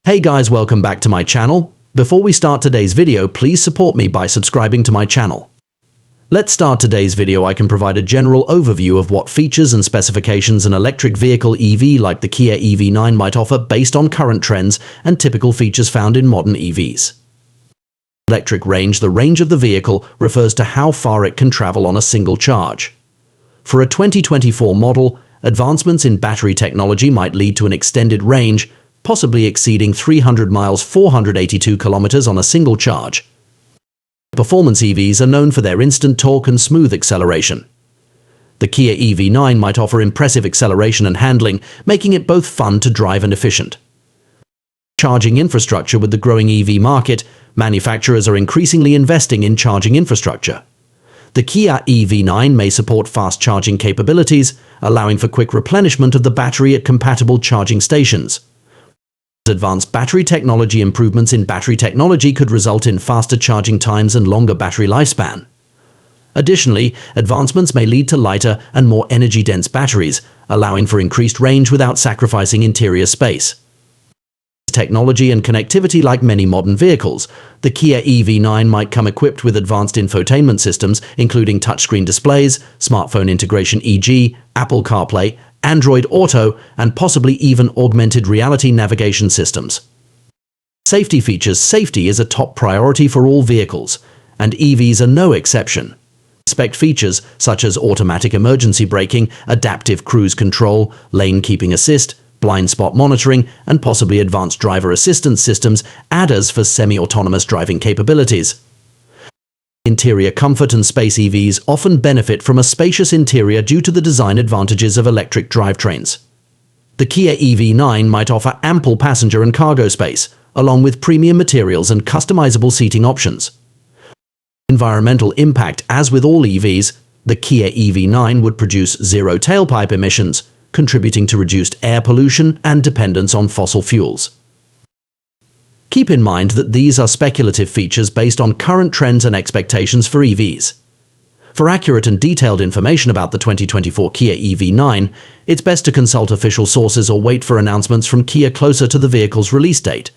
Hey guys, welcome back to my channel. Before we start today's video, please support me by subscribing to my channel. Let's start today's video. I can provide a general overview of what features and specifications an electric vehicle EV like the Kia EV9 might offer based on current trends and typical features found in modern EVs. Electric range. The range of the vehicle refers to how far it can travel on a single charge. For a 2024 model, advancements in battery technology might lead to an extended range, possibly exceeding 300 miles 482 kilometers on a single charge. Performance EVs are known for their instant torque and smooth acceleration. The Kia EV9 might offer impressive acceleration and handling, making it both fun to drive and efficient. Charging infrastructure. With the growing EV market, manufacturers are increasingly investing in charging infrastructure. The Kia EV9 may support fast charging capabilities, allowing for quick replenishment of the battery at compatible charging stations. Advanced battery technology. Improvements in battery technology could result in faster charging times and longer battery lifespan. Additionally, advancements may lead to lighter and more energy-dense batteries, allowing for increased range without sacrificing interior space. Technology and connectivity. Like many modern vehicles, the Kia EV9 might come equipped with advanced infotainment systems, including touchscreen displays, smartphone integration, e.g., Apple CarPlay, Android Auto, and possibly even augmented reality navigation systems. Safety features. Safety is a top priority for all vehicles, and EVs are no exception. Expect features such as automatic emergency braking, adaptive cruise control, lane keeping assist, blind spot monitoring, and possibly advanced driver assistance systems, ADAS for semi-autonomous driving capabilities. Interior comfort and space. EVs often benefit from a spacious interior due to the design advantages of electric drivetrains. The Kia EV9 might offer ample passenger and cargo space, along with premium materials and customizable seating options. Environmental impact. As with all EVs, the Kia EV9 would produce zero tailpipe emissions, contributing to reduced air pollution and dependence on fossil fuels. Keep in mind that these are speculative features based on current trends and expectations for EVs. For accurate and detailed information about the 2024 Kia EV9, it's best to consult official sources or wait for announcements from Kia closer to the vehicle's release date.